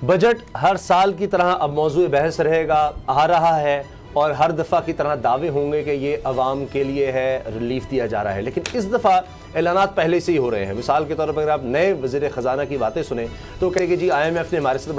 Budget हर साल की तरह अब मौजूद बहस रहेगा, आ रहा है और हर दफ़ा की तरह दावे होंगे कि ये अवाम के लिए है, रिलीफ दिया जा रहा है। लेकिन इस दफ़ा ऐलानात पहले से ही हो रहे हैं। मिसाल के तौर पर अगर आप नए वज़ीर ख़जाना की बातें सुने तो कहेंगे जी IMF ने हमारे साथ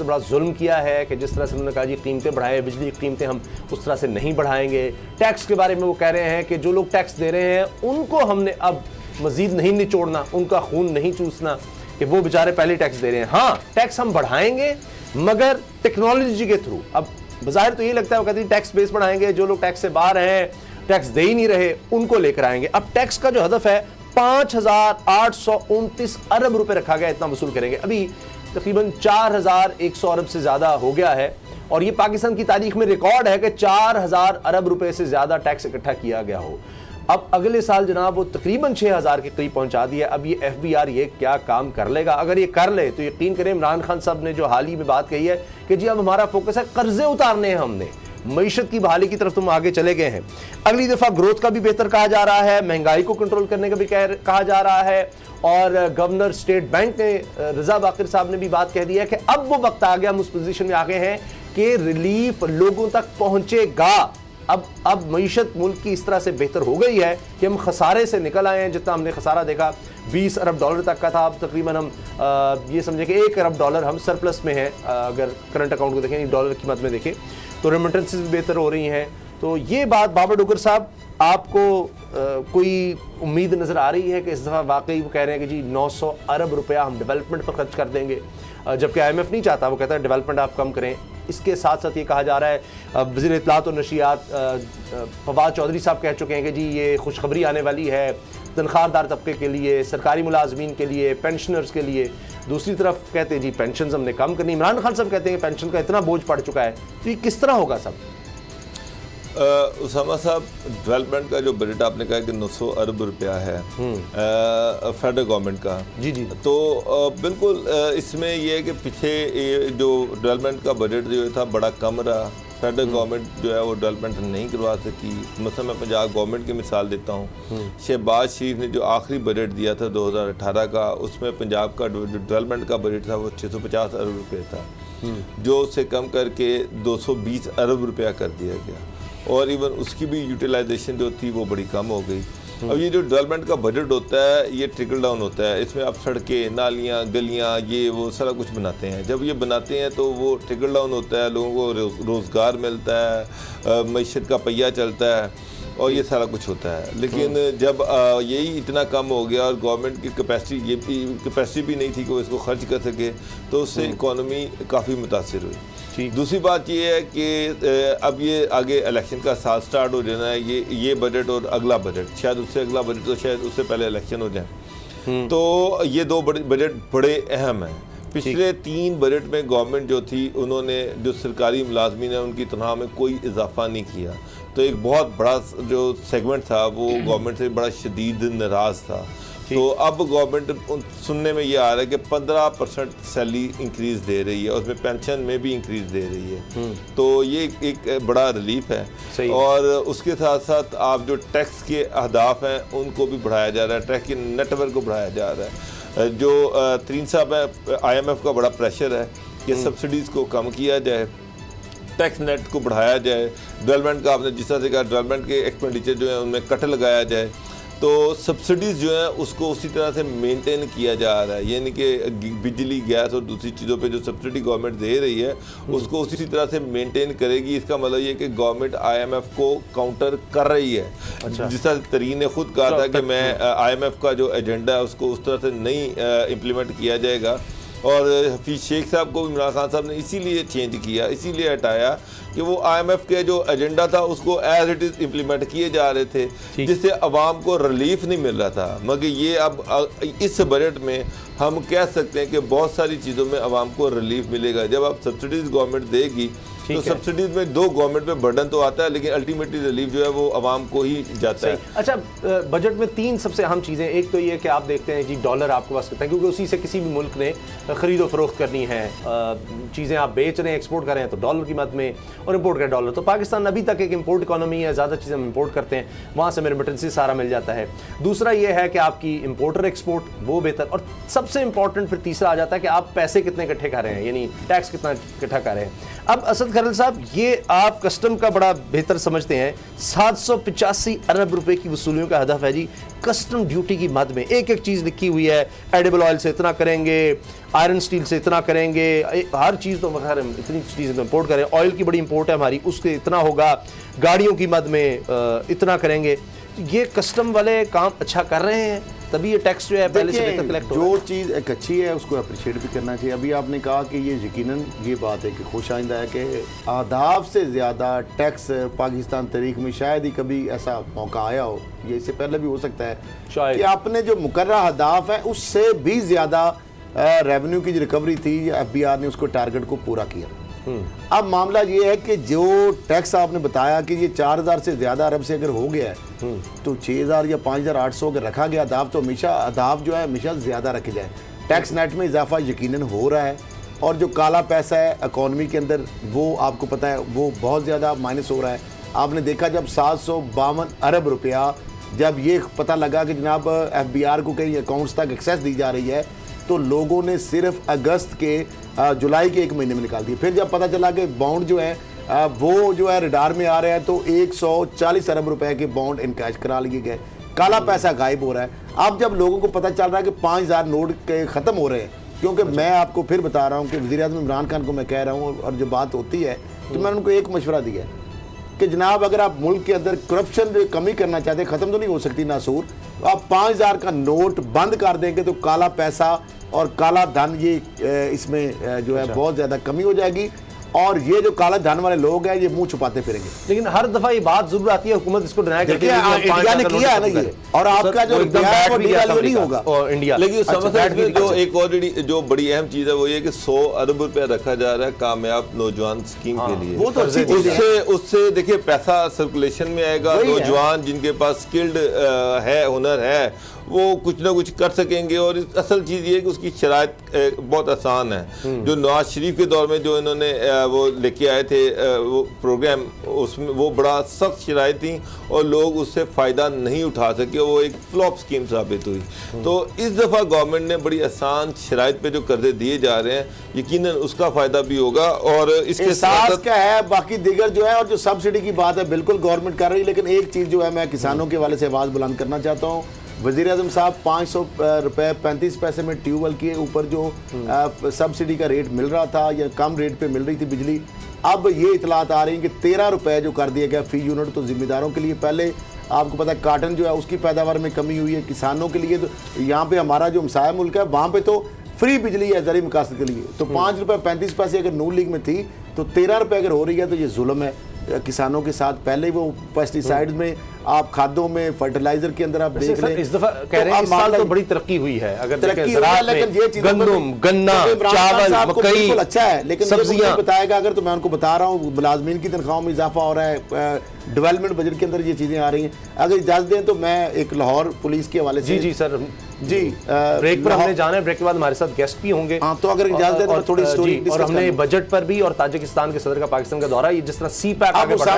बड़ा जुल्म किया है कि जिस तरह से उन्होंने कहा जी कीमतें बढ़ाए, बिजली की कीमतें हम उस तरह से नहीं बढ़ाएंगे। टैक्स के बारे में वो कह रहे हैं कि जो लोग टैक्स दे रहे हैं उनको हमने अब मज़ीद नहीं निचोड़ना, उनका खून नहीं चूसना कि वो बेचारे पहले टैक्स दे रहे हैं। हाँ, टैक्स हम बढ़ाएंगे मगर टेक्नोलॉजी के थ्रू। अब बाहर तो ये लगता है, वो कहते हैं टैक्स बेस बढ़ाएंगे, जो लोग टैक्स से बाहर हैं, टैक्स दे ही नहीं रहे, उनको लेकर आएंगे। अब टैक्स का जो हदफ है 5,829 अरब रुपए रखा गया, इतना वसूल करेंगे। अभी तकरीबन 4,100 अरब से ज्यादा हो गया है और ये पाकिस्तान की तारीख में रिकॉर्ड है कि 4,000 अरब रुपए से ज्यादा टैक्स इकट्ठा किया गया हो। अब अगले साल जनाब वो तकरीबन 6,000 के करीब पहुंचा दिया। अब ये FBR ये क्या काम कर लेगा? अगर ये कर ले तो यकीन करें, इमरान खान साहब ने जो हाल ही में बात कही है कि जी अब हमारा फोकस है कर्जे उतारने हैं, हमने मईशत की बहाली की तरफ तुम आगे चले गए हैं। अगली दफा ग्रोथ का भी बेहतर कहा जा रहा है, महंगाई को कंट्रोल करने का भी कहा जा रहा है। और गवर्नर स्टेट बैंक ने रजा बाकिर साहब ने भी बात कह दी है कि अब वो वक्त आ गया, हम उस पोजीशन में आ गए हैं कि रिलीफ लोगों तक पहुंचेगा। अब मईशत मुल्क की इस तरह से बेहतर हो गई है कि हम खसारे से निकल आए हैं। जितना हमने खसारा देखा 20 अरब डॉलर तक का था, अब तकरीबन हम ये समझे कि 1 अरब डॉलर हम सरप्लस में हैं। अगर करंट अकाउंट को देखें, डॉलर की मद में देखें तो रेमिटेंसेस भी बेहतर हो रही हैं। तो ये बात बाबर डोगर साहब, आपको कोई उम्मीद नज़र आ रही है कि इस दफ़ा वाकई वो कह रहे हैं कि जी 900 अरब रुपया हम डेवलपमेंट पर खर्च कर देंगे, जबकि IMF नहीं चाहता, वो कहता है डेवलपमेंट आप कम करें। इसके साथ साथ ये कहा जा रहा है, वज़ीर इत्तलात और नशियात फवाद चौधरी साहब कह चुके हैं कि जी ये खुशखबरी आने वाली है तनख्वाहदार तबके के लिए, सरकारी मुलाजमीन के लिए, पेंशनर्स के लिए। दूसरी तरफ कहते हैं जी पेंशन हमने कम करनी। इमरान खान साहब कहते हैं कि पेंशन का इतना बोझ पड़ चुका है, तो ये किस तरह होगा सब? उसामा साहब, डेवलपमेंट का जो बजट आपने कहा कि 900 अरब रुपया है फेडरल गवर्नमेंट का, जी जी, तो बिल्कुल इसमें यह है कि पीछे जो डेवलपमेंट का बजट जो था बड़ा कम रहा। फेडरल गवर्नमेंट जो है वो डेवलपमेंट नहीं करवा सकी। मतलब मैं पंजाब गवर्नमेंट की मिसाल देता हूँ। शहबाज शरीफ ने जो आखिरी बजट दिया था 2018 का, उसमें पंजाब का जो डेवलपमेंट का बजट था वो 650 अरब रुपये था, जो उससे कम करके 220 अरब रुपया कर दिया गया और इवन उसकी भी यूटिलाइजेशन जो थी वो बड़ी कम हो गई। अब ये जो डेवलपमेंट का बजट होता है ये ट्रिकल डाउन होता है। इसमें आप सड़कें, नालियाँ, गलियाँ, ये वो सारा कुछ बनाते हैं। जब ये बनाते हैं तो वो ट्रिकल डाउन होता है, लोगों को रोज़गार मिलता है, मईशत का पहिया चलता है और ये सारा कुछ होता है। लेकिन जब यही इतना कम हो गया और गवर्नमेंट की कैपेसिटी भी नहीं थी कि वो इसको खर्च कर सके, तो उससे इकॉनमी काफ़ी मुतासिर हुई। दूसरी बात ये है कि अब ये आगे इलेक्शन का साल स्टार्ट हो जाना है। ये बजट और अगला बजट, शायद उससे अगला बजट तो शायद उससे पहले इलेक्शन हो जाए। तो ये दो बजट बड़े अहम हैं। पिछले 3 बजट में गवर्नमेंट जो थी उन्होंने जो सरकारी मुलाजमीन है उनकी तनख्वाह में कोई इजाफा नहीं किया। तो एक बहुत बड़ा जो सेगमेंट था वो गवर्नमेंट से बड़ा शदीद नाराज़ था। तो अब गवर्नमेंट सुनने में ये आ रहा है कि 15% सैलरी इंक्रीज़ दे रही है, उसमें पेंशन में भी इंक्रीज़ दे रही है। तो ये एक बड़ा रिलीफ है। और उसके साथ साथ आप जो टैक्स के अहदाफ हैं उनको भी बढ़ाया जा रहा है, टैक्स के नेटवर्क को बढ़ाया जा रहा है। जो तरीन साहब है, IMF का बड़ा प्रेशर है कि सब्सिडीज़ को कम किया जाए, टैक्स नेट को बढ़ाया जाए, डेवलपमेंट का आपने जिस तरह से कहा डेवलपमेंट के एक्सपेंडिचर जो है उनमें कट लगाया जाए। तो सब्सिडीज़ जो है उसको उसी तरह से मेंटेन किया जा रहा है, यानी कि बिजली, गैस और दूसरी चीज़ों पे जो सब्सिडी गवर्नमेंट दे रही है उसको उसी तरह से मेंटेन करेगी। इसका मतलब ये कि गवर्नमेंट IMF को काउंटर कर रही है। अच्छा। जिस तरह तरीन ने खुद कहा था कि मैं IMF का जो एजेंडा है उसको उस तरह से नहीं इम्प्लीमेंट किया जाएगा। और हफीज़ शेख साहब को इमरान खान साहब ने इसीलिए चेंज किया, इसीलिए हटाया कि वो IMF के जो एजेंडा था उसको एज इट इज़ इम्प्लीमेंट किए जा रहे थे, जिससे अवाम को रिलीफ नहीं मिल रहा था। मगर ये अब इस बजट में हम कह सकते हैं कि बहुत सारी चीज़ों में अवाम को रिलीफ मिलेगा। जब आप सब्सिडीज़ गवर्नमेंट देगी तो सब्सिडीज में दो गवर्नमेंट पे बर्डन तो आता है, लेकिन अल्टीमेटली रिलीफ जो है वो आवाम को ही जाता है। अच्छा, बजट में 3 सबसे अहम चीज़ें, एक तो ये कि आप देखते हैं जी डॉलर आपके पास कितना है, क्योंकि उसी से किसी भी मुल्क ने खरीदो फरोख्त करनी है, चीज़ें आप बेच रहे हैं, एक्सपोर्ट कर रहे हैं तो डॉलर की मद में, और इंपोर्ट कर डॉलर। तो पाकिस्तान अभी तक एक इंपोर्ट इकोनॉमी है, ज़्यादा चीज़ें हम इंपोर्ट करते हैं, वहाँ से रेमिटेंसेस सारा मिल जाता है। दूसरा ये है कि आपकी इंपोर्टर एक्सपोर्ट वो बेहतर, और सबसे इंपॉर्टेंट फिर तीसरा आ जाता है कि आप पैसे कितने इकट्ठे कर रहे हैं, यानी टैक्स कितना इकट्ठा कर रहे हैं। अब असद खरल साहब, ये आप कस्टम का बड़ा बेहतर समझते हैं, 785 अरब रुपए की वसूलियों का हदफ है जी कस्टम ड्यूटी की मद में। एक एक चीज़ लिखी हुई है, एडिबल ऑयल से इतना करेंगे, आयरन स्टील से इतना करेंगे, हर चीज़ तो खैर इतनी चीज़ें तो इंपोर्ट करें, ऑयल की बड़ी इंपोर्ट है हमारी, उसके इतना होगा, गाड़ियों की मद में इतना करेंगे। ये कस्टम वाले काम अच्छा कर रहे हैं, तभी ये टैक्स जो है पहले से बेहतर कलेक्ट हो रहा है। जो चीज़ एक अच्छी है उसको अप्रिशिएट भी करना चाहिए। अभी आपने कहा कि ये यकीनन ये बात है कि खुश आइंदा है कि आदाब से ज़्यादा टैक्स पाकिस्तान तारीख में शायद ही कभी ऐसा मौका आया हो, ये इससे पहले भी हो सकता है शायद, कि आपने जो मुकर्रर अहदाफ है उससे भी ज़्यादा रेवेन्यू की जो रिकवरी थी, FBR ने उसको टारगेट को पूरा किया। अब मामला ये है कि जो टैक्स आपने बताया कि ये 4000 से ज़्यादा अरब से अगर हो गया है तो 6000 या 5800 अगर रखा गया अदाफ, तो हमेशा अदाफ जो है हमेशा ज़्यादा रखे जाए। टैक्स नेट में इजाफा यकीनन हो रहा है, और जो काला पैसा है इकॉनमी के अंदर वो आपको पता है वो बहुत ज़्यादा माइनस हो रहा है। आपने देखा जब 752 अरब रुपया जब ये पता लगा कि जनाब FBR को कई अकाउंट्स तक एक्सेस दी जा रही है, तो लोगों ने सिर्फ अगस्त के जुलाई के 1 महीने में निकाल दिए। फिर जब पता चला कि बॉन्ड जो है वो जो है रडार में आ रहे हैं, तो 140 अरब रुपए के बॉन्ड इनकैश करा लिए गए, काला पैसा गायब हो रहा है। अब जब लोगों को पता चल रहा है कि 5000 नोट के ख़त्म हो रहे हैं, क्योंकि मैं आपको फिर बता रहा हूँ कि वज़ीर-ए-आज़म इमरान खान को मैं कह रहा हूँ, और जो बात होती है तो मैंने उनको एक मशवरा दिया है कि जनाब अगर आप मुल्क के अंदर करप्शन कमी करना चाहते हैं, ख़त्म तो नहीं हो सकती नासूर, तो आप 5000 का नोट बंद कर देंगे तो काला पैसा और काला धन ये इसमें जो है बहुत ज़्यादा कमी हो जाएगी, और ये जो काला धन वाले लोग हैं ये मुंह छुपाते फिरेंगे। लेकिन हर दफा ये बात जरूर आती है, हुकूमत इसको डिनाई करती है। इंडिया ने किया है ना ये, और आपका जो नहीं होगा और इंडिया। लेकिन जो एक और जो बड़ी अहम चीज है वो ये कि 100 अरब रुपया रखा जा रहा है कामयाब नौजवान स्कीम के लिए। वो तो उससे देखिए पैसा सर्कुलेशन में आएगा, नौजवान जिनके पास स्किल्ड है, हुनर है, वो कुछ ना कुछ कर सकेंगे। और असल चीज़ ये है कि उसकी शराइत बहुत आसान है। जो नवाज शरीफ के दौर में जो इन्होंने वो लेके आए थे वो प्रोग्राम, उसमें वो बड़ा सख्त शराइत थी और लोग उससे फ़ायदा नहीं उठा सके, वो एक फ्लॉप स्कीम साबित हुई। तो इस दफ़ा गवर्नमेंट ने बड़ी आसान शराइत पे जो कर्जे दिए जा रहे हैं, यकीनन उसका फ़ायदा भी होगा। और इसके साथ क्या है बाकी दीगर जो है, और जो सब्सिडी की बात है बिल्कुल गवर्नमेंट कर रही है, लेकिन एक चीज़ जो है मैं किसानों के वाले से आवाज़ बुलंद करना चाहता हूँ। वज़ीर-ए-आज़म साहब 500 रुपये 35 पैसे में ट्यूबवेल के ऊपर जो सब्सिडी का रेट मिल रहा था या कम रेट पे मिल रही थी बिजली, अब ये इतलात आ रही है कि 13 रुपये जो कर दिया गया फी यूनिट। तो जिम्मेदारों के लिए पहले आपको पता है काटन जो है उसकी पैदावार में कमी हुई है, किसानों के लिए तो यहाँ पे हमारा जो हमसाया मुल्क है वहाँ पे तो फ्री बिजली है ज़रूरी मकासद के लिए। तो 5 रुपये 35 पैसे अगर नून लीग में थी तो 13 रुपये अगर हो रही है तो ये जुल्म है किसानों के साथ। पहले वो पेस्टिसाइड्स में, आप खादों में, फर्टिलाइजर के अंदर आप देख लें, इस दफा कह रहे हैं इस साल तो बड़ी तरक्की हुई है। अगर तरक्की हुई है, लेकिन ये चीज़ गंदम, गन्ना, चावल, मकई, अच्छा है, लेकिन सब्जियां बताएगा अगर, तो मैं उनको बता रहा हूँ मुलाजमीन की तनख्वाहों में इजाफा हो रहा है, डेवलपमेंट बजट के अंदर ये चीज़ें आ रही हैं। अगर इजाज़त दें तो मैं एक लाहौर पुलिस के हवाले से। जी सर जी, ब्रेक पर हमने जाना है, ब्रेक के बाद हमारे साथ गेस्ट भी होंगे। हाँ, तो अगर इजाज़त दें तो थोड़ी स्टोरी, और हमने बजट पर भी और ताजिकिस्तान के सदर का पाकिस्तान का दौरा, ये जिस तरह CPAC आगे बढ़ा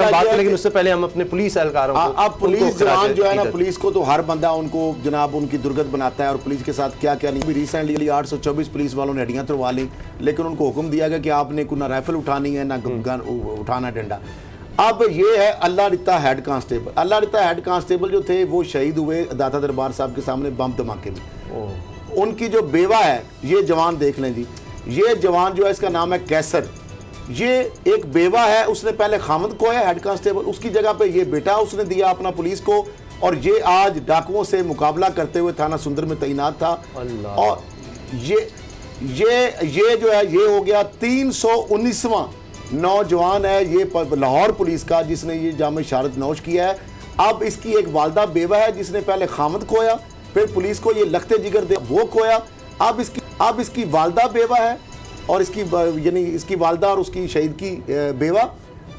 है, लेकिन उससे पहले हम अपने पुलिस एहलकारों को, अब पुलिस जवान जो है ना, पुलिस को तो हर बंदा उनको जनाब उनकी दुर्गत बनाता है, और पुलिस के साथ क्या क्या नहीं। रिसेंटली 824 पुलिस वालों ने हड्डियां तुड़वा ली, लेकिन उनको हुक्म दिया गया कि आपने ना राइफल उठानी है ना गन उठाना डंडा। अब ये है अल्लाह रिता हेड कांस्टेबल। अल्लाह रिता हेड कांस्टेबल जो थे वो शहीद हुए दाता दरबार साहब के सामने बम धमाके में। उनकी जो बेवा है, ये जवान देख लें जी, ये जवान जो है इसका नाम है कैसर, ये एक बेवा है, उसने पहले खामद को है हेड कांस्टेबल, उसकी जगह पे ये बेटा उसने दिया अपना पुलिस को, और ये आज डाकुओं से मुकाबला करते हुए थाना सुंदर में तैनात था। और ये जो है ये हो गया 319वां नौजवान है ये लाहौर पुलिस का जिसने ये जाम शहादत नौश किया है। अब इसकी एक वालदा बेवा है जिसने पहले खामद खोया, फिर पुलिस को ये लखते जिगर दे वो खोया, अब इसकी वालदा बेवा है, और इसकी यानी इसकी वालदा और उसकी शहीद की बेवा,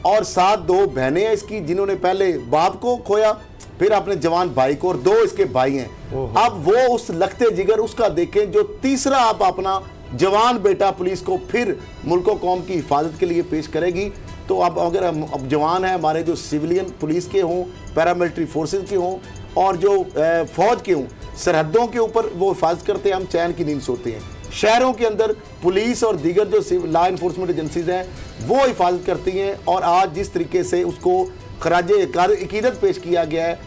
और 7 दो बहनें हैं इसकी, जिन्होंने पहले बाप को खोया, फिर अपने जवान भाई को, और 2 इसके भाई हैं। अब वो उस लगते जिगर उसका देखें जो तीसरा आप अपना जवान बेटा पुलिस को फिर मुल्क और कौम की हिफाजत के लिए पेश करेगी। तो अब अगर हम अब जवान हैं हमारे, जो सिविलियन पुलिस के हों, पैरामिलिट्री फोर्सेस के हों, और जो फौज के हों, सरहदों के ऊपर वो हिफाजत करते हैं, हम चैन की नींद सोते हैं। शहरों के अंदर पुलिस और दीगर जो लॉ इन्फोर्समेंट एजेंसीज हैं वो हिफाजत करती हैं। और आज जिस तरीके से उसको खराजे अकीदत पेश किया गया है,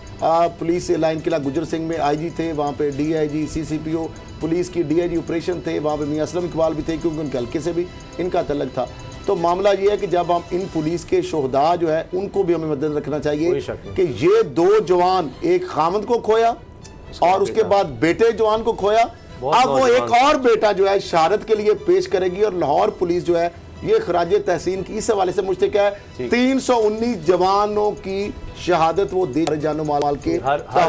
पुलिस लाइन किला गुजर सिंह में आईजी थे, वहाँ पे डीआईजी, सीसीपीओ पुलिस की डीआईजी ऑपरेशन थे, वहाँ पे मियां असलम इकबाल भी थे, क्योंकि उनके हल्के से भी इनका तल्लक था। तो मामला ये है कि जब हम इन पुलिस के शोहदा जो है उनको भी हमें मद्देनजर रखना चाहिए कि ये 2 जवान, एक खामद को खोया और उसके बाद बेटे जवान को खोया, अब वो एक और बेटा जो है शहादत के लिए पेश करेगी। और लाहौर पुलिस जो है ये खराजे तहसीन की इस हवाले से मुश्तक है, 319 जवानों की शहादत वो दे जानो माल के